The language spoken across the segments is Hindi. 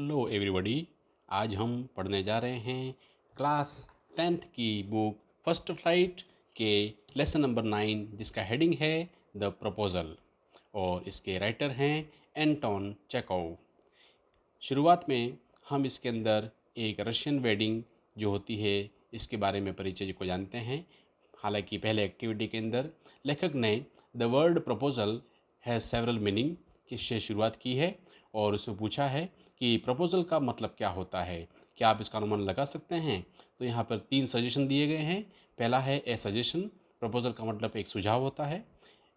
Hello everybody. आज हम पढ़ने जा रहे हैं क्लास 10th की बुक फर्स्ट फ्लाइट के लेसन नंबर 9 जिसका हेडिंग है द प्रपोजल और इसके राइटर हैं एंटोन चेकोव। शुरुआत में हम इसके अंदर एक रशियन वेडिंग जो होती है इसके बारे में परिचय को जानते हैं। हालांकि पहले एक्टिविटी के अंदर लेखक ने the word proposal has several meaning की से शुरुआत की है और उसमें पूछा है कि प्रपोजल का मतलब क्या होता है, क्या आप इसका अनुमान लगा सकते हैं। तो यहाँ पर 3 सजेशन दिए गए हैं। पहला है ए सजेशन, प्रपोजल का मतलब एक सुझाव होता है।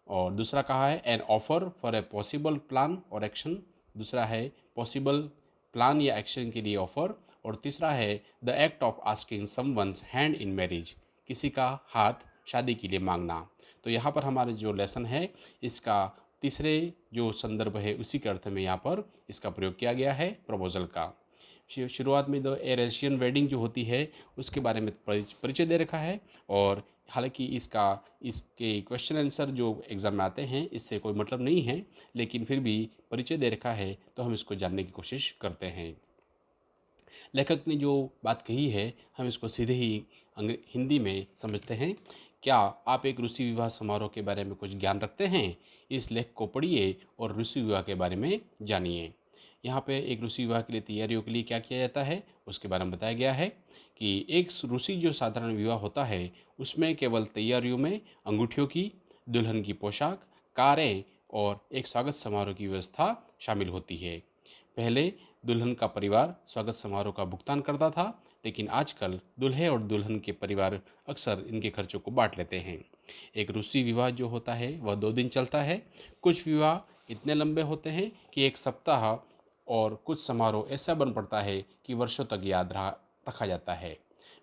और दूसरा कहा है an offer for a possible plan और एक्शन, दूसरा है पॉसिबल प्लान या एक्शन के लिए ऑफर, और तीसरा है the act of asking someone's hand in marriage, किसी का हाथ शादी के लिए मांगना। तो यहाँ पर हमारे जो लेसन है इसका तीसरे जो संदर्भ है उसी के अर्थ में यहाँ पर इसका प्रयोग किया गया है प्रपोजल का। शुरुआत में द ए रशियन वेडिंग जो होती है उसके बारे में परिचय दे रखा है। और हालांकि इसके क्वेश्चन आंसर जो एग्ज़ाम में आते हैं इससे कोई मतलब नहीं है, लेकिन फिर भी परिचय दे रखा है तो हम इसको जानने की कोशिश करते हैं। लेखक ने जो बात कही है हम इसको सीधे ही हिंदी में समझते हैं। क्या आप एक रूसी विवाह समारोह के बारे में कुछ ज्ञान रखते हैं? इस लेख को पढ़िए और रूसी विवाह के बारे में जानिए। यहाँ पे एक रूसी विवाह के लिए तैयारियों के लिए क्या किया जाता है उसके बारे में बताया गया है कि एक रूसी जो साधारण विवाह होता है उसमें केवल तैयारियों में अंगूठियों की, दुल्हन की पोशाक, कारें और एक स्वागत समारोह की व्यवस्था शामिल होती है। पहले दुल्हन का परिवार स्वागत समारोह का भुगतान करता था, लेकिन आजकल दूल्हे और दुल्हन के परिवार अक्सर इनके खर्चों को बांट लेते हैं। एक रूसी विवाह जो होता है वह 2 दिन चलता है। कुछ विवाह इतने लंबे होते हैं कि 1 सप्ताह, और कुछ समारोह ऐसा बन पड़ता है कि वर्षों तक याद रखा जाता है।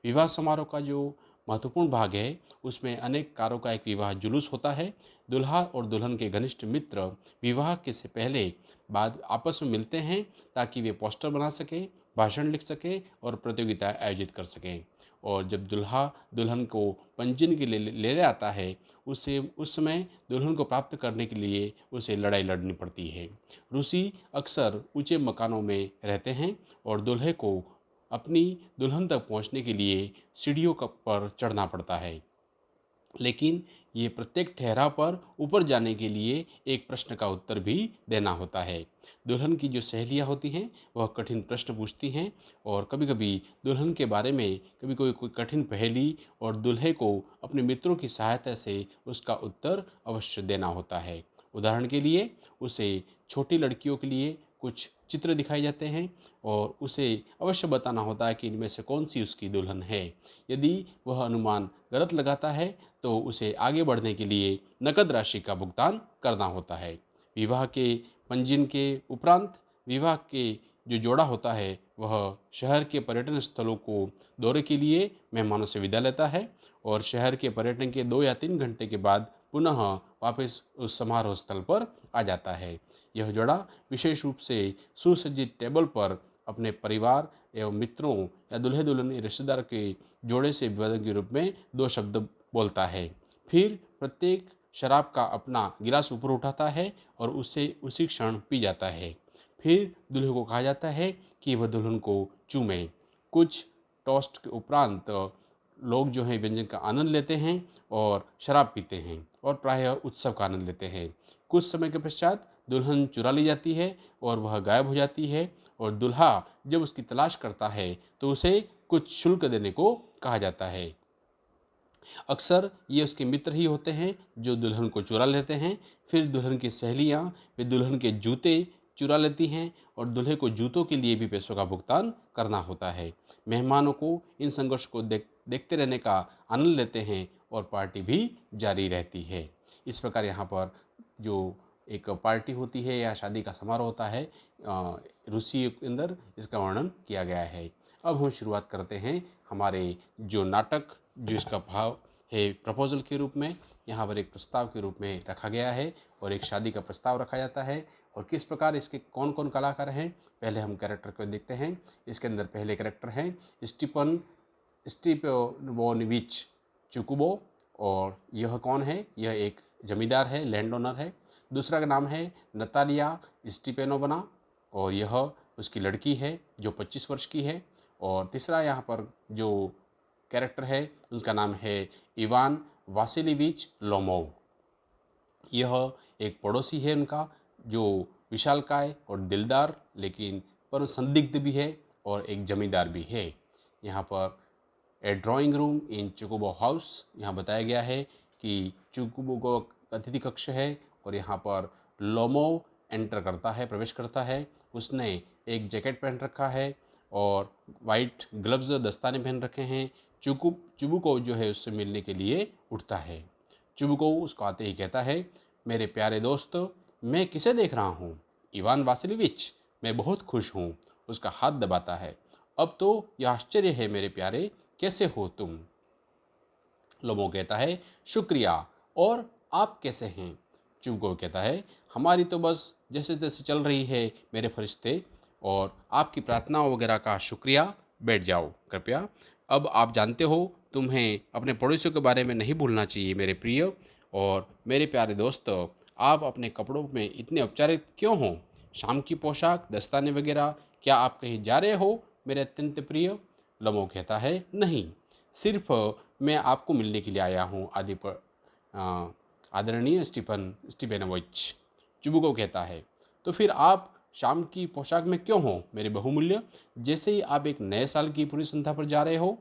विवाह समारोह का जो महत्वपूर्ण भाग है उसमें अनेक कारों का एक विवाह जुलूस होता है। दुल्हा और दुल्हन के घनिष्ठ मित्र विवाह के से पहले बाद आपस में मिलते हैं ताकि वे पोस्टर बना सकें, भाषण लिख सकें और प्रतियोगिता आयोजित कर सकें। और जब दुल्हा दुल्हन को पंजीयन के लिए ले आता है उस समय दुल्हन को प्राप्त करने के लिए उसे लड़ाई लड़नी पड़ती है। रूसी अक्सर ऊंचे मकानों में रहते हैं और दूल्हे को अपनी दुल्हन तक पहुंचने के लिए सीढ़ियों पर चढ़ना पड़ता है, लेकिन ये प्रत्येक ठहराव पर ऊपर जाने के लिए एक प्रश्न का उत्तर भी देना होता है। दुल्हन की जो सहेलियां होती हैं वह कठिन प्रश्न पूछती हैं और कभी कभी दुल्हन के बारे में कभी कोई कठिन पहेली, और दूल्हे को अपने मित्रों की सहायता से उसका उत्तर अवश्य देना होता है। उदाहरण के लिए उसे छोटी लड़कियों के लिए कुछ चित्र दिखाए जाते हैं और उसे अवश्य बताना होता है कि इनमें से कौन सी उसकी दुल्हन है। यदि वह अनुमान गलत लगाता है तो उसे आगे बढ़ने के लिए नकद राशि का भुगतान करना होता है। विवाह के पंजीयन के उपरांत विवाह के जो जोड़ा होता है वह शहर के पर्यटन स्थलों को दौरे के लिए मेहमानों से विदा लेता है और शहर के पर्यटन के 2 या 3 घंटे के बाद पुनः वापस उस समारोह स्थल पर आ जाता है। यह जोड़ा विशेष रूप से सुसज्जित टेबल पर अपने परिवार एवं मित्रों या दूल्हे दुल्हन रिश्तेदार के जोड़े से विवादन के रूप में 2 शब्द बोलता है। फिर प्रत्येक शराब का अपना गिलास ऊपर उठाता है और उसे उसी क्षण पी जाता है। फिर दूल्हे को कहा जाता है कि वह दुल्हन को चूमे। कुछ टोस्ट के उपरांत लोग जो हैं व्यंजन का आनंद लेते हैं और शराब पीते हैं और प्रायः उत्सव का आनंद लेते हैं। कुछ समय के पश्चात दुल्हन चुरा ली जाती है और वह गायब हो जाती है, और दूल्हा जब उसकी तलाश करता है तो उसे कुछ शुल्क देने को कहा जाता है। अक्सर ये उसके मित्र ही होते हैं जो दुल्हन को चुरा लेते हैं। फिर दुल्हन की सहेलियां वे दुल्हन के जूते चुरा लेती हैं और दूल्हे को जूतों के लिए भी पैसों का भुगतान करना होता है। मेहमानों को इन संघर्ष को देखते रहने का आनंद लेते हैं और पार्टी भी जारी रहती है। इस प्रकार यहाँ पर जो एक पार्टी होती है या शादी का समारोह होता है रूसी के अंदर, इसका वर्णन किया गया है। अब हम शुरुआत करते हैं हमारे जो नाटक जो इसका भाव है प्रपोजल के रूप में यहाँ पर एक प्रस्ताव के रूप में रखा गया है और एक शादी का प्रस्ताव रखा जाता है। और किस प्रकार इसके कौन कौन कलाकार हैं पहले हम कैरेक्टर को देखते हैं। इसके अंदर पहले कैरेक्टर हैं स्टीपानोविच चुकुबो, और यह कौन है? यह एक जमींदार है, लैंड ओनर है। दूसरा का नाम है नतालिया स्टीपेनोवना, और यह उसकी लड़की है जो 25 वर्ष की है। और तीसरा यहाँ पर जो कैरेक्टर है उनका नाम है इवान वासिलिविच लोमोव। यह एक पड़ोसी है उनका, जो विशालकाय और दिलदार लेकिन पर संदिग्ध भी है और एक जमींदार भी है। यहाँ पर ए ड्राइंग रूम इन चुकुबो हाउस, यहाँ बताया गया है कि चुकुबो को अतिथि कक्ष है और यहाँ पर लोमोव एंटर करता है, प्रवेश करता है। उसने एक जैकेट पहन रखा है और वाइट ग्लव्स दस्ताने पहन रखे हैं। चुबुको जो है उससे मिलने के लिए उठता है। चुबुको उसको आते ही कहता है, मेरे प्यारे दोस्त, मैं किसे देख रहा हूँ? इवान वासिलिविच, मैं बहुत खुश हूँ। उसका हाथ दबाता है। अब तो यह आश्चर्य है मेरे प्यारे, कैसे हो तुम? लोमो कहता है, शुक्रिया, और आप कैसे हैं? चुबुको कहता है, हमारी तो बस जैसे तैसे चल रही है मेरे फरिश्ते, और आपकी प्रार्थनाओं वगैरह का शुक्रिया। बैठ जाओ कृपया। अब आप जानते हो तुम्हें अपने पड़ोसियों के बारे में नहीं भूलना चाहिए मेरे प्रिय। और मेरे प्यारे दोस्त, आप अपने कपड़ों में इतने औपचारिक क्यों हो? शाम की पोशाक, दस्ताने वगैरह, क्या आप कहीं जा रहे हो मेरे अत्यंत प्रिय? लोमो कहता है, नहीं, सिर्फ मैं आपको मिलने के लिए आया हूँ आदरणीय स्टीपेनोविच। चुबुको कहता है, तो फिर आप शाम की पोशाक में क्यों हो मेरे बहुमूल्य, जैसे ही आप एक नए साल की पूरी संध्या पर जा रहे हो?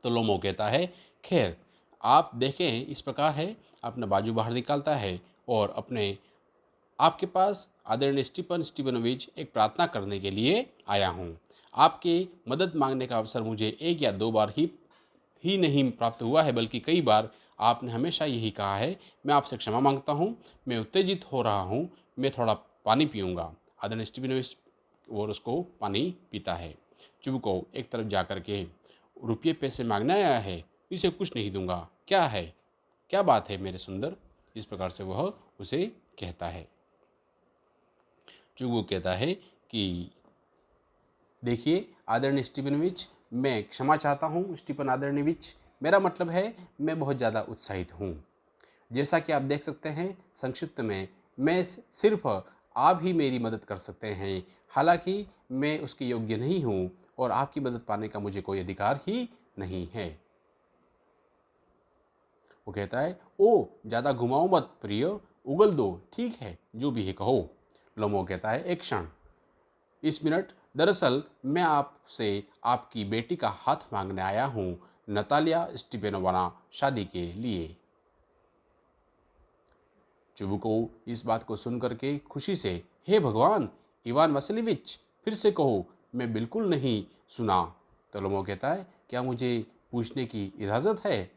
तो लोमो कहता है, खैर आप देखें, इस प्रकार है। अपना बाजू बाहर निकालता है और अपने आपके पास आदरणीय स्टीपेनोविच एक प्रार्थना करने के लिए आया हूँ। आपके मदद मांगने का अवसर मुझे एक या दो बार ही नहीं प्राप्त हुआ है, बल्कि कई बार आपने हमेशा यही कहा है। मैं आपसे क्षमा मांगता हूँ, मैं उत्तेजित हो रहा हूँ, मैं थोड़ा पानी पीऊँगा। आदरणीय स्टीपेनोविच और उसको पानी पीता है। चुबुको एक तरफ जा कर के, रुपये पैसे मांगने आया है, इसे कुछ नहीं दूंगा, क्या है, क्या बात है मेरे सुंदर? इस प्रकार से वह उसे कहता है। चुबुको कहता है कि देखिए आदरणीय स्टीपेनोविच, मैं क्षमा चाहता हूँ स्टीफन आदरणीविच, मेरा मतलब है मैं बहुत ज़्यादा उत्साहित हूँ। जैसा कि आप देख सकते हैं, संक्षिप्त में मैं सिर्फ आप ही मेरी मदद कर सकते हैं, हालांकि मैं उसके योग्य नहीं हूँ और आपकी मदद पाने का मुझे कोई अधिकार ही नहीं है। वो कहता है, ओ ज़्यादा घुमाओ मत प्रिय, उगल दो, ठीक है जो भी है कहो। लोमो कहता है, एक क्षण, इस मिनट, दरअसल मैं आपसे आपकी बेटी का हाथ मांगने आया हूँ नतालिया स्टीपेनोवाना शादी के लिए। चुबुको इस बात को सुनकर के खुशी से, हे भगवान, इवान वासिलिविच, फिर से कहो, मैं बिल्कुल नहीं सुना। तो लोमो कहता है, क्या मुझे पूछने की इजाज़त है?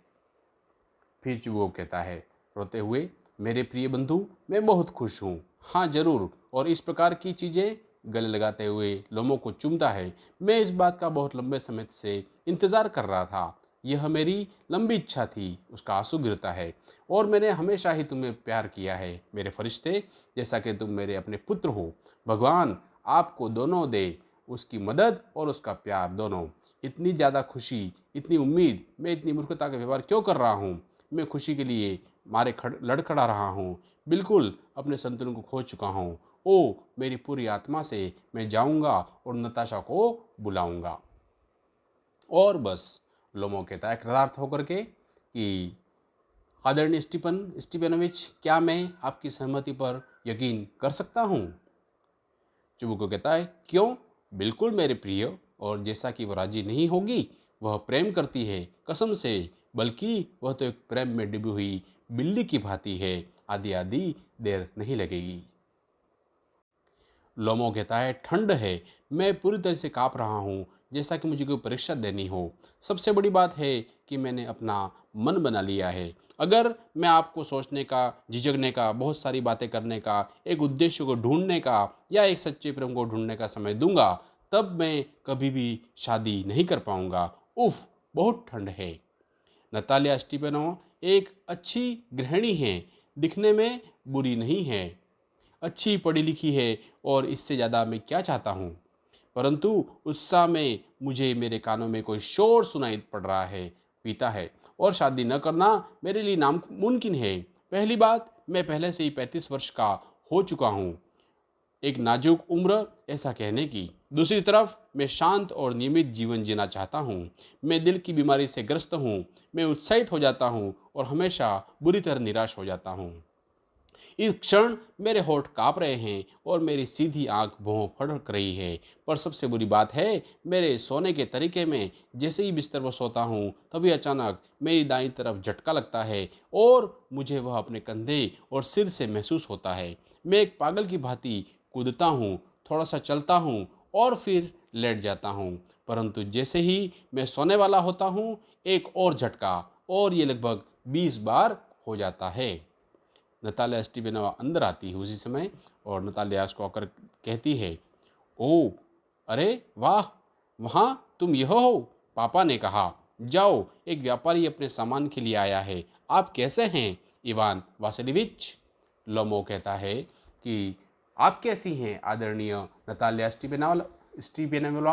फिर चुबुको कहता है रोते हुए, मेरे प्रिय बंधु, मैं बहुत खुश हूँ, हाँ जरूर। और इस प्रकार की चीज़ें गले लगाते हुए लोमो को चूमता है। मैं इस बात का बहुत लंबे समय से इंतज़ार कर रहा था, यह मेरी लंबी इच्छा थी। उसका आंसू गिरता है, और मैंने हमेशा ही तुम्हें प्यार किया है मेरे फरिश्ते, जैसा कि तुम मेरे अपने पुत्र हो। भगवान आपको दोनों दे, उसकी मदद और उसका प्यार दोनों। इतनी ज़्यादा खुशी, इतनी उम्मीद, मैं इतनी मूर्खता का व्यवहार क्यों कर रहा हूँ? मैं खुशी के लिए मारे लड़खड़ा रहा हूँ, बिल्कुल अपने संतुलन को खो चुका हूँ। ओ मेरी पूरी आत्मा से मैं जाऊँगा और नताशा को बुलाऊँगा। और बस लोमो कहता है कृतार्थ होकर के कि आदरणीय स्टीपेनोविच, क्या मैं आपकी सहमति पर यकीन कर सकता हूँ? चुबुको कहता है, क्यों, बिल्कुल मेरे प्रिय। और जैसा कि वह राजी नहीं होगी, वह प्रेम करती है, कसम से, बल्कि वह तो एक प्रेम में डूबी हुई बिल्ली की भांति है, आदि आदि देर नहीं लगेगी। लोमो कहता है, ठंड है, मैं पूरी तरह से काँप रहा हूँ, जैसा कि मुझे कोई परीक्षा देनी हो। सबसे बड़ी बात है कि मैंने अपना मन बना लिया है। अगर मैं आपको सोचने का, झिझकने का, बहुत सारी बातें करने का, एक उद्देश्य को ढूंढने का या एक सच्चे प्रेम को ढूंढने का समय दूंगा, तब मैं कभी भी शादी नहीं कर पाऊंगा। उफ, बहुत ठंड है। नतालिया स्टीपेनोवा एक अच्छी गृहिणी है, दिखने में बुरी नहीं है, अच्छी पढ़ी लिखी है, और इससे ज़्यादा मैं क्या चाहता हूँ? परंतु उत्साह में मुझे मेरे कानों में कोई शोर सुनाई पड़ रहा है, पीता है, और शादी न करना मेरे लिए नामुमकिन है। पहली बात, मैं पहले से ही 35 वर्ष का हो चुका हूँ। एक नाजुक उम्र ऐसा कहने की। दूसरी तरफ मैं शांत और नियमित जीवन जीना चाहता हूँ। मैं दिल की बीमारी से ग्रस्त हूँ। मैं उत्साहित हो जाता हूँ और हमेशा बुरी तरह निराश हो जाता हूँ। इस क्षण मेरे होंठ काँप रहे हैं और मेरी सीधी आंख भौं फड़क रही है। पर सबसे बुरी बात है, मेरे सोने के तरीके में जैसे ही बिस्तर पर सोता हूँ तभी अचानक मेरी दाईं तरफ झटका लगता है और मुझे वह अपने कंधे और सिर से महसूस होता है। मैं एक पागल की भांति कूदता हूँ, थोड़ा सा चलता हूँ और फिर लेट जाता हूँ। परंतु जैसे ही मैं सोने वाला होता हूँ, एक और झटका, और ये लगभग 20 बार हो जाता है। नतालिया स्टीवेनोवा अंदर आती है उसी समय और नतालिया उसको आकर कहती है, ओह, अरे वाह, वहाँ तुम यह हो। पापा ने कहा, जाओ, एक व्यापारी अपने सामान के लिए आया है। आप कैसे हैं इवान वासिलिविच? लोमो कहता है कि आप कैसी हैं आदरणीय नतालिया स्टीवेनोवा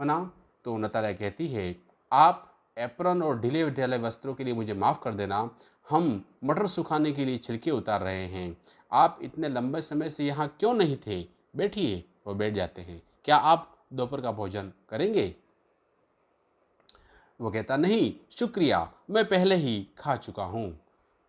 वना? तो नतालिया कहती है, आप एप्रन और ढीले ढाले वस्त्रों के लिए मुझे माफ़ कर देना। हम मटर सुखाने के लिए छिलके उतार रहे हैं। आप इतने लंबे समय से यहाँ क्यों नहीं थे? बैठिए। वो बैठ जाते हैं। क्या आप दोपहर का भोजन करेंगे? वो कहता, नहीं शुक्रिया, मैं पहले ही खा चुका हूँ।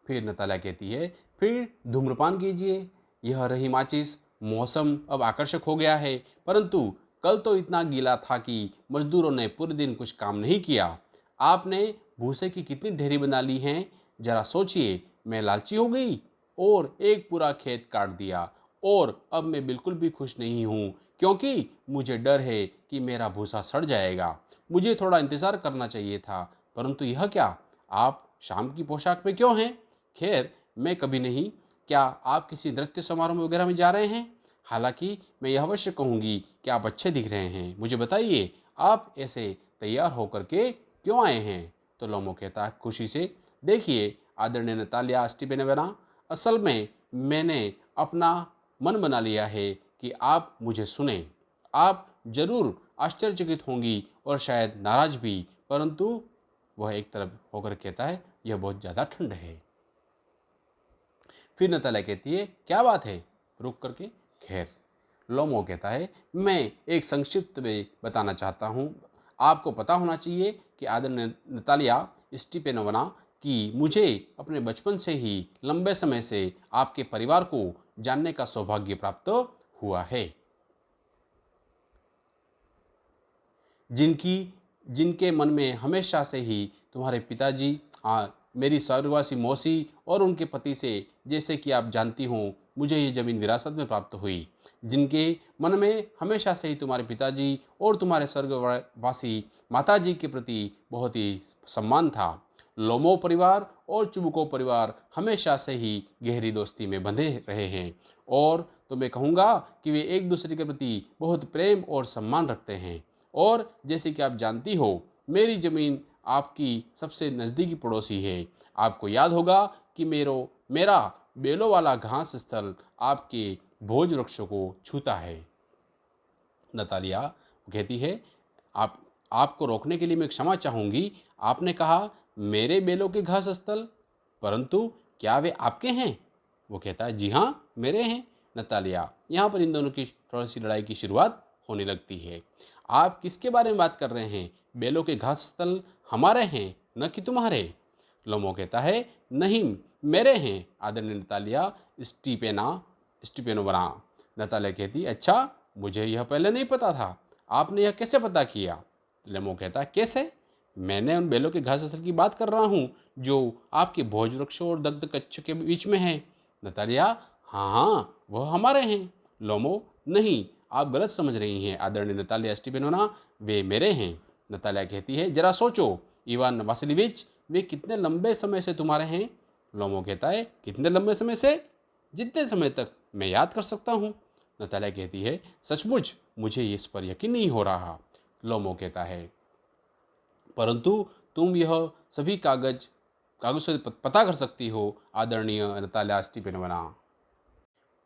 फिर नताला कहती है, फिर धूम्रपान कीजिए। यह रही माचिस। मौसम अब आकर्षक हो गया है, परंतु कल तो इतना गीला था कि मजदूरों ने पूरे दिन कुछ काम नहीं किया। आपने भूसे की कितनी ढेरी बना ली हैं, जरा सोचिए। मैं लालची हो गई और एक पूरा खेत काट दिया, और अब मैं बिल्कुल भी खुश नहीं हूँ, क्योंकि मुझे डर है कि मेरा भूसा सड़ जाएगा। मुझे थोड़ा इंतज़ार करना चाहिए था, परंतु यह क्या, आप शाम की पोशाक में क्यों हैं? खैर, मैं कभी नहीं। क्या आप किसी नृत्य समारोह वगैरह में जा रहे हैं? हालांकि मैं यह अवश्य कहूँगी कि आप अच्छे दिख रहे हैं। मुझे बताइए, आप ऐसे तैयार होकर के क्यों आए हैं? तो लोमो कहता है खुशी से, देखिए आदरणीय नतालिया स्टीवेनोवा, असल में मैंने अपना मन बना लिया है कि आप मुझे सुने। आप जरूर आश्चर्यचकित होंगी और शायद नाराज भी, परंतु वह एक तरफ होकर कहता है, यह बहुत ज़्यादा ठंड है। फिर नतालिया कहती है, क्या बात है, रुक करके? खैर, लोमो कहता है, मैं एक संक्षिप्त में बताना चाहता हूँ। आपको पता होना चाहिए कि आदरणीय नतालिया स्टीपेनोवा कि मुझे अपने बचपन से ही लंबे समय से आपके परिवार को जानने का सौभाग्य प्राप्त हुआ है, जिनकी जिनके मन में हमेशा से ही तुम्हारे पिताजी, मेरी स्वर्गवासी मौसी और उनके पति से, जैसे कि आप जानती हो, मुझे ये ज़मीन विरासत में प्राप्त हुई, जिनके मन में हमेशा से ही तुम्हारे पिताजी और तुम्हारे स्वर्गवासी माताजी के प्रति बहुत ही सम्मान था। लोमो परिवार और चुबुको परिवार हमेशा से ही गहरी दोस्ती में बंधे रहे हैं, और तो मैं कहूँगा कि वे एक दूसरे के प्रति बहुत प्रेम और सम्मान रखते हैं। और जैसे कि आप जानती हो, मेरी ज़मीन आपकी सबसे नज़दीकी पड़ोसी है। आपको याद होगा कि मेरा बेलों वाला घास स्थल आपके भोज वृक्षों को छूता है। नतालिया कहती है, आप आपको रोकने के लिए मैं क्षमा चाहूँगी। आपने कहा मेरे बेलों के घास स्थल, परंतु क्या वे आपके हैं? वो कहता है, जी हाँ, मेरे हैं। नतालिया, यहाँ पर इन दोनों की थोड़ी सी लड़ाई की शुरुआत होने लगती है। आप किसके बारे में बात कर रहे हैं? बेलों के घास स्थल हमारे हैं, न कि तुम्हारे। लोमो कहता है, नहीं, मेरे हैं आदरणीय नतालिया स्टीपेनोवा। नतालिया कहती, अच्छा, मुझे यह पहले नहीं पता था। आपने यह कैसे पता किया? लेमो कहता, कैसे? मैंने उन बेलों के घास स्थल की बात कर रहा हूँ जो आपके भोज वृक्षों और दग्ध कच्छ के बीच में है। नतालिया, हाँ हाँ, वह हमारे हैं। लोमो, नहीं, आप गलत समझ रही हैं आदरणीय नतालिया स्टीपेनोवा, वे मेरे हैं। नतालिया कहती है, जरा सोचो इवान वासिलिविच, वे कितने लंबे समय से तुम्हारे हैं? लोमो कहता है, कितने लंबे समय से? जितने समय तक मैं याद कर सकता हूँ। नतालिया कहती है, सचमुच मुझे इस पर यकीन नहीं हो रहा। लोमो कहता है, परंतु तुम यह सभी कागज से पता कर सकती हो आदरणीय नतालिया स्टीपेनोवा।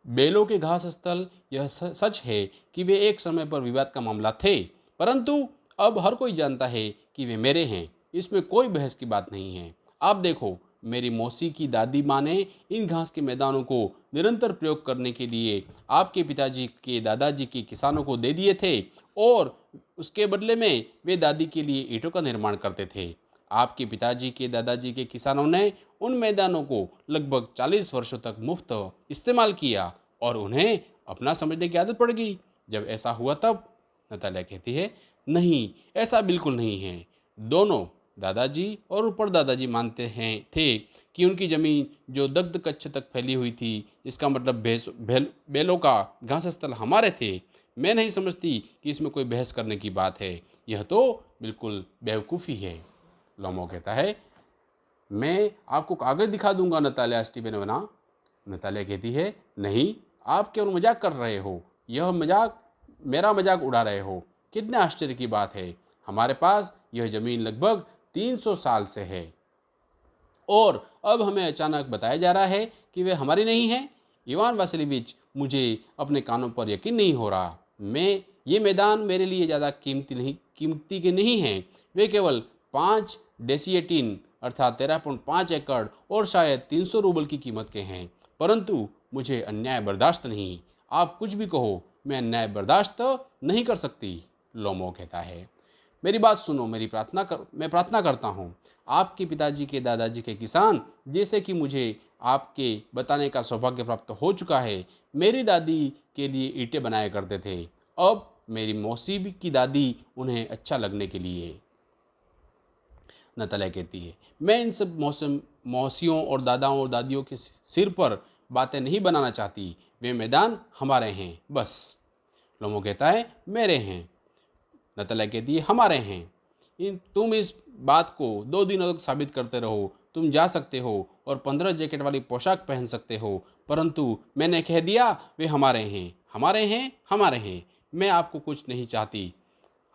बेलों के घास स्थल, यह सच है कि वे एक समय पर विवाद का मामला थे, परंतु अब हर कोई जानता है कि वे मेरे हैं। इसमें कोई बहस की बात नहीं है। आप देखो, मेरी मौसी की दादी माँ ने इन घास के मैदानों को निरंतर प्रयोग करने के लिए आपके पिताजी के दादाजी के किसानों को दे दिए थे और उसके बदले में वे दादी के लिए ईंटों का निर्माण करते थे। आपके पिताजी के दादाजी के किसानों ने उन मैदानों को लगभग 40 वर्षों तक मुफ्त इस्तेमाल किया और उन्हें अपना समझने की आदत पड़ गई। जब ऐसा हुआ तब? नतालिया कहती है, नहीं, ऐसा बिल्कुल नहीं है। दोनों दादाजी और ऊपर दादाजी मानते हैं थे कि उनकी जमीन जो दग्ध कच्छ तक फैली हुई थी, इसका मतलब बैलों का घास स्थल हमारे थे। मैं नहीं समझती कि इसमें कोई बहस करने की बात है, यह तो बिल्कुल बेवकूफ़ी है। लोमो कहता है, मैं आपको कागज़ दिखा दूंगा नतालिया स्टीपेनोवा। नतालिया कहती है, नहीं, आप केवल मजाक कर रहे हो, यह मजाक मेरा मजाक उड़ा रहे हो। कितने आश्चर्य की बात है, हमारे पास यह ज़मीन लगभग 300 साल से है और अब हमें अचानक बताया जा रहा है कि वे हमारी नहीं है। इवान वासिलिविच, मुझे अपने कानों पर यकीन नहीं हो रहा। ये मैदान मेरे लिए ज़्यादा कीमती के नहीं हैं। वे केवल 5 डेसिएटिन अर्थात 13.5 एकड़ और शायद 300 रूबल की कीमत के हैं। परंतु मुझे अन्याय बर्दाश्त नहीं। आप कुछ भी कहो, मैं अन्याय बर्दाश्त नहीं कर सकती। लोमो कहता है, मेरी बात सुनो, मैं प्रार्थना करता हूँ। आपके पिताजी के दादाजी के किसान, जैसे कि मुझे आपके बताने का सौभाग्य प्राप्त हो चुका है, मेरी दादी के लिए ईंटें बनाया करते थे। अब मेरी मौसी की दादी उन्हें अच्छा लगने के लिए। नतालिया कहती है, मैं इन सब मौसियों और दादाओं और दादियों के सिर पर बातें नहीं बनाना चाहती। वे मैदान हमारे हैं, बस। लोमो कहता है, मेरे हैं। नतालिया कहती है, हमारे हैं। तुम इस बात को 2 दिनों तक साबित करते रहो। तुम जा सकते हो और 15 जैकेट वाली पोशाक पहन सकते हो, परंतु मैंने कह दिया वे हमारे हैं, हमारे हैं, हमारे हैं। मैं आपको कुछ नहीं चाहती,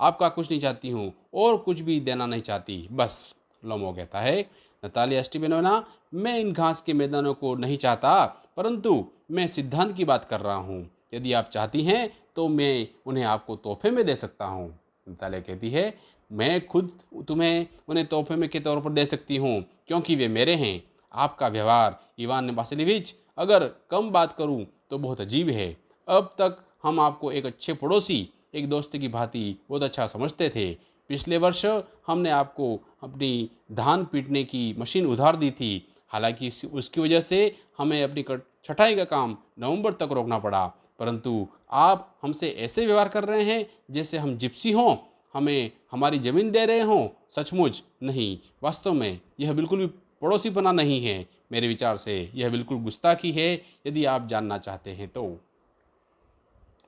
आपका कुछ नहीं चाहती हूँ और कुछ भी देना नहीं चाहती, बस। लोमो कहता है, नतालिया स्टीपेनोवा, मैं इन घास के मैदानों को नहीं चाहता, परंतु मैं सिद्धांत की बात कर रहा हूँ। यदि आप चाहती हैं तो मैं उन्हें आपको तोहफे में दे सकता हूँ। नतालिया कहती है, मैं खुद तुम्हें उन्हें तोहफे में के तौर पर दे सकती हूँ, क्योंकि वे मेरे हैं। आपका व्यवहार इवान वासिलिविच, अगर कम बात करूँ तो बहुत अजीब है। अब तक हम आपको एक अच्छे पड़ोसी, एक दोस्त की भांति बहुत अच्छा समझते थे। पिछले वर्ष हमने आपको अपनी धान पीटने की मशीन उधार दी थी, हालांकि उसकी वजह से हमें अपनी छटाई का काम नवंबर तक रोकना पड़ा, परंतु आप हमसे ऐसे व्यवहार कर रहे हैं जैसे हम जिप्सी हों, हमें हमारी ज़मीन दे रहे हों। सचमुच नहीं, वास्तव में यह बिल्कुल भी पड़ोसीपना नहीं है। मेरे विचार से यह बिल्कुल गुस्ताखी है, यदि आप जानना चाहते हैं तो।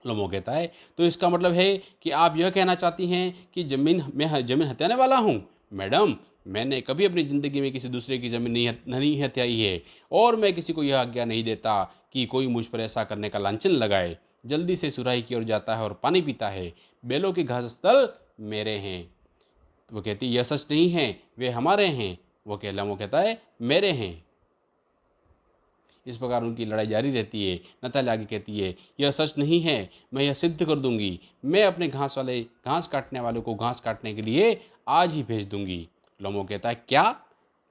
लोमो कहता है, तो इसका मतलब है कि आप यह कहना चाहती हैं कि मैं ज़मीन हत्याने वाला हूँ? मैडम, मैंने कभी अपनी ज़िंदगी में किसी दूसरे की ज़मीन नहीं हत्याई है और मैं किसी को यह आज्ञा नहीं देता कि कोई मुझ पर ऐसा करने का लांछन लगाए। जल्दी से सुराही की ओर जाता है और पानी पीता है। बैलों के घास स्थल मेरे हैं। वो कहती, यह सच नहीं है, वे हमारे हैं। लोमो कहता है, मेरे हैं। इस प्रकार उनकी लड़ाई जारी रहती है। नतालिया आगे कहती है, यह सच नहीं है, मैं यह सिद्ध कर दूंगी। मैं अपने घास काटने वाले को घास काटने के लिए आज ही भेज दूंगी। लोमो कहता है, क्या?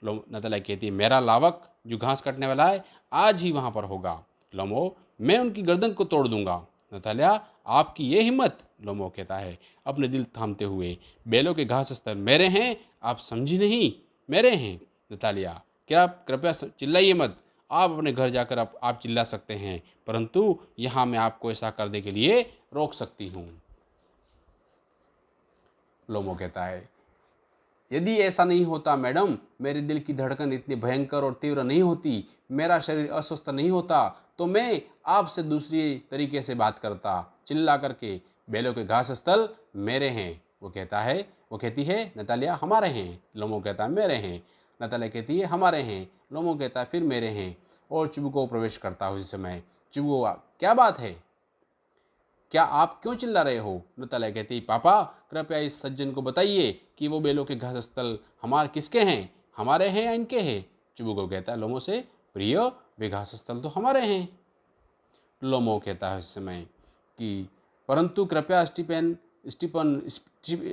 नतालिया कहती है, मेरा लावक जो घास काटने वाला है आज ही वहां पर होगा। लोमो, मैं उनकी गर्दन को तोड़ दूंगा। नतालिया, आपकी ये हिम्मत? लोमो कहता है अपने दिल थामते हुए, बैलों के घास स्तर मेरे हैं, आप समझी नहीं, मेरे हैं। नतालिया, कृपया चिल्लाइए मत। आप अपने घर जाकर आप चिल्ला सकते हैं, परंतु यहाँ मैं आपको ऐसा करने के लिए रोक सकती हूँ। लोमो कहता है, यदि ऐसा नहीं होता मैडम, मेरे दिल की धड़कन इतनी भयंकर और तीव्र नहीं होती, मेरा शरीर अस्वस्थ नहीं होता, तो मैं आपसे दूसरी तरीके से बात करता, चिल्ला करके। बैलों के घास स्थल मेरे हैं। वो कहती है, नतालिया, हमारे हैं। लोमो कहता है, मेरे हैं। नतालिया कहती है, हमारे हैं। लोमो कहता है, फिर मेरे हैं। और चुबुको प्रवेश करता है। उसी समय चुबुको, क्या बात है, क्या आप क्यों चिल्ला रहे हो? नतालिया कहती है, पापा, कृपया इस सज्जन को बताइए कि वो बैलों के घास स्थल हमारे किसके हैं, हमारे हैं या इनके हैं? चुबुको कहता है लोमो से, प्रिय, वे घास स्थल तो हमारे हैं। लोमो कहता है उस समय कि परंतु कृपया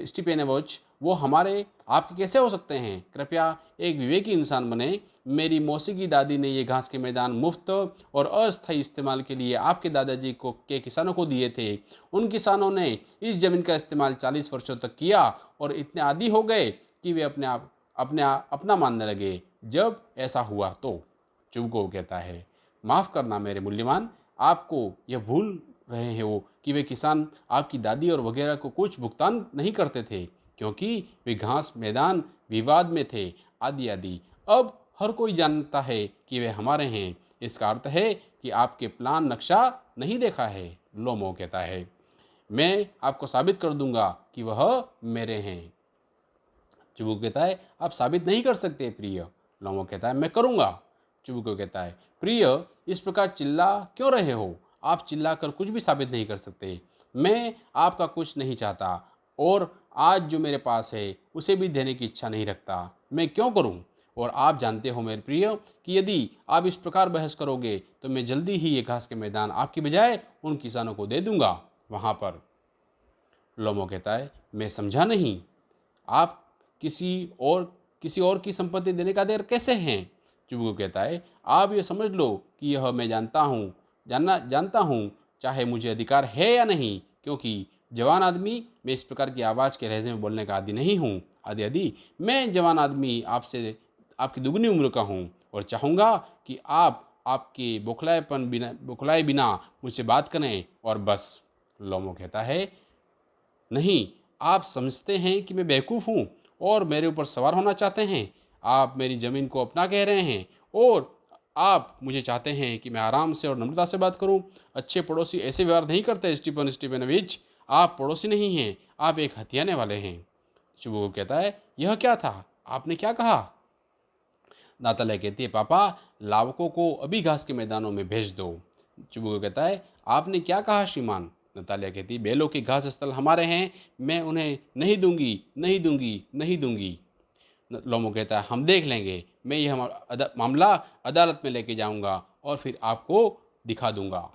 स्टीपेनोविच, वो हमारे आपके कैसे हो सकते हैं? कृपया एक विवेकी इंसान बने। मेरी मौसी की दादी ने ये घास के मैदान मुफ्त और अस्थायी इस्तेमाल के लिए आपके दादाजी को के किसानों को दिए थे। उन किसानों ने इस ज़मीन का इस्तेमाल 40 वर्षों तक किया और इतने आदी हो गए कि वे अपना मानने लगे। जब ऐसा हुआ तो चुगो कहता है, माफ़ करना मेरे मूल्यवान, आपको यह भूल रहे हैं वो कि वे किसान आपकी दादी और वगैरह को कुछ भुगतान नहीं करते थे, क्योंकि वे घास मैदान विवाद में थे, आदि आदि। अब हर कोई जानता है कि वे हमारे हैं। इसका अर्थ है कि आपके प्लान नक्शा नहीं देखा है। लोमो कहता है, मैं आपको साबित कर दूंगा कि वह मेरे हैं। चुबुको कहता है, आप साबित नहीं कर सकते प्रिय। लोमो कहता है, मैं करूंगा। चुबुको कहता है, प्रिय, इस प्रकार चिल्ला क्यों रहे हो? आप चिल्लाकर कुछ भी साबित नहीं कर सकते। मैं आपका कुछ नहीं चाहता और आज जो मेरे पास है उसे भी देने की इच्छा नहीं रखता। मैं क्यों करूं? और आप जानते हो मेरे प्रिय कि यदि आप इस प्रकार बहस करोगे तो मैं जल्दी ही ये घास के मैदान आपकी बजाय उन किसानों को दे दूंगा वहां पर। लोमो कहता है, मैं समझा नहीं। आप किसी किसी और की संपत्ति देने का देर कैसे हैं? चुबुको कहता है, आप ये समझ लो कि यह मैं जानता हूँ, चाहे मुझे अधिकार है या नहीं, क्योंकि जवान आदमी, मैं इस प्रकार की आवाज़ के लहजे में बोलने का आदी नहीं हूँ। आदि आदि, मैं जवान आदमी आपसे आपकी दुगनी उम्र का हूँ और चाहूँगा कि आप आपके बौखलाए बिना मुझसे बात करें और बस। लोमो कहता है, नहीं, आप समझते हैं कि मैं बेवकूफ़ हूँ और मेरे ऊपर सवार होना चाहते हैं। आप मेरी ज़मीन को अपना कह रहे हैं और आप मुझे चाहते हैं कि मैं आराम से और नम्रता से बात करूं। अच्छे पड़ोसी ऐसे व्यवहार नहीं करते स्टीफन स्टीफेनोविच। आप पड़ोसी नहीं हैं, आप एक हथियाने वाले हैं। चुबुको कहता है, यह क्या था? आपने क्या कहा? नाताल्या कहती है, पापा, लावकों को अभी घास के मैदानों में भेज दो। चुबुको कहता है, आपने क्या कहा श्रीमान? नतालिया कहती है, बैलों के घास स्थल हमारे हैं, मैं उन्हें नहीं दूंगी, नहीं दूंगी, नहीं दूंगी। लोमो कहता है, हम देख लेंगे, मैं यह मामला अदालत में लेके जाऊंगा और फिर आपको दिखा दूंगा।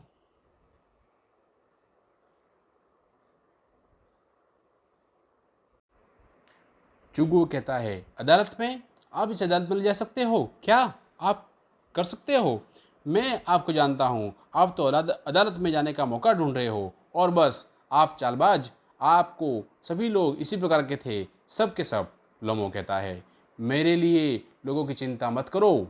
चुगु कहता है, अदालत में? आप इस अदालत में ले जा सकते हो क्या? आप कर सकते हो? मैं आपको जानता हूँ, आप तो अदालत में जाने का मौका ढूंढ रहे हो और बस आप चालबाज। आपको सभी लोग इसी प्रकार के थे, सब के सब। लोमो कहता है, मेरे लिए लोगों की चिंता मत करो।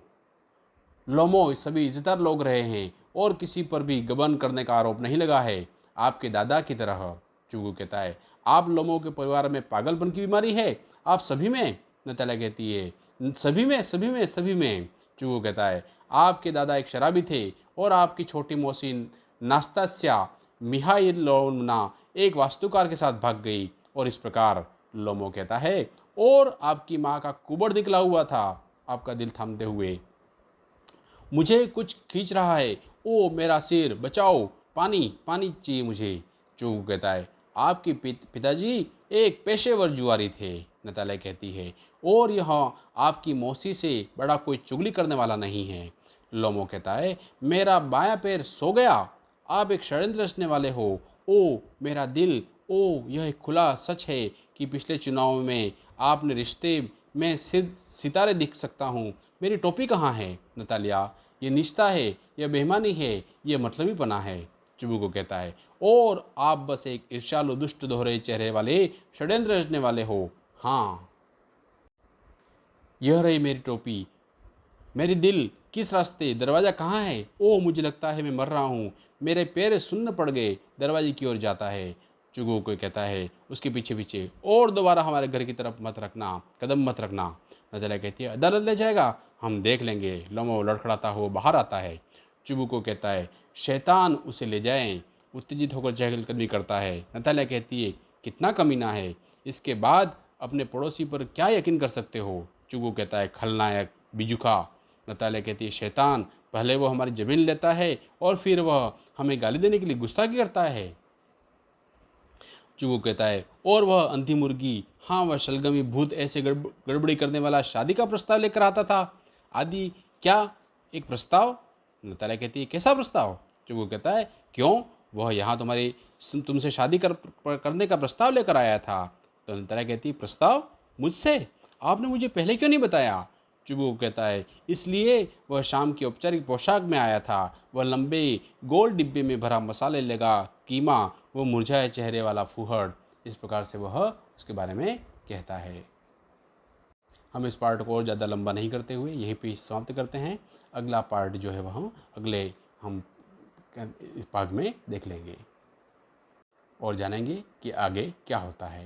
लोमो सभी इज्जतदार लोग रहे हैं और किसी पर भी गबन करने का आरोप नहीं लगा है, आपके दादा की तरह। चुगु कहता है, आप लोमो के परिवार में पागलपन की बीमारी है? आप सभी में? नताला कहती है, सभी में, सभी में, सभी में। चुगु कहता है, आपके दादा एक शराबी थे और आपकी छोटी मौसी नास्तास्या मिहाइलोवना एक वास्तुकार के साथ भाग गई और इस प्रकार। लोमो कहता है, और आपकी माँ का कुबड़ निकला हुआ था, आपका दिल थामते हुए। मुझे कुछ खींच रहा है, ओ मेरा सिर बचाओ, पानी पानी चाहिए मुझे। चूगू कहता है, आपके पिताजी एक पेशेवर जुआरी थे। नतालिया कहती है, और यहाँ आपकी मौसी से बड़ा कोई चुगली करने वाला नहीं है। लोमो कहता है, मेरा बायां पैर सो गया, आप एक षड्यंत्र रचने वाले हो। ओ मेरा दिल, ओ यह एक खुला सच है कि पिछले चुनाव में आपने रिश्ते में सितारे दिख सकता हूँ। मेरी टोपी कहाँ है? नतालिया, ये निष्ठा है, यह बेईमानी है, यह मतलबीपना है। चुबुको कहता है, और आप बस एक ईर्ष्यालु दुष्ट दोहरे चेहरे वाले षड्यंत्र रचने वाले हो। हाँ, यह रही मेरी टोपी, मेरी दिल, किस रास्ते? दरवाज़ा कहाँ है? ओह, मुझे लगता है मैं मर रहा हूँ, मेरे पैर सुन्न पड़ गए। दरवाजे की ओर जाता है। चुगो को कहता है उसके पीछे पीछे, और दोबारा हमारे घर की तरफ मत रखना, कदम मत रखना। नजला कहती है, अदालत ले जाएगा, हम देख लेंगे। लोमो लड़खड़ाता हुआ बाहर आता है। चुबू को कहता है, शैतान उसे ले जाएं। उत्तेजित होकर चहलकदमी करता है। नतालिया कहती है, कितना कमीना है, इसके बाद अपने पड़ोसी पर क्या यकीन कर सकते हो? चुगू कहता है, खलनायक, बिजुखा। नतालिया कहती है, शैतान, पहले वो हमारी ज़मीन लेता है और फिर वह हमें गाली देने के लिए गुस्ताखी करता है। चुगू कहता है, और वह अंधी मुर्गी, हाँ वह शलगमी भूत ऐसे गड़बड़ी करने वाला शादी का प्रस्ताव लेकर आता था। आदि, क्या एक प्रस्ताव? नतालिया कहती है, कैसा प्रस्ताव? चुगू कहता है, क्यों, वह यहाँ तुमसे शादी करने का प्रस्ताव लेकर आया था। तो नयनतारा कहती है, प्रस्ताव मुझसे? आपने मुझे पहले क्यों नहीं बताया? चुबुक कहता है, इसलिए वह शाम की औपचारिक पोशाक में आया था। वह लंबे गोल डिब्बे में भरा मसाले लगा कीमा, वो मुरझाए चेहरे वाला फूहड़। इस प्रकार से वह उसके बारे में कहता है। हम इस पार्ट को और ज़्यादा लंबा नहीं करते हुए यहीं पे समाप्त करते हैं। अगला पार्ट जो है वह हम अगले इस भाग में देख लेंगे और जानेंगे कि आगे क्या होता है।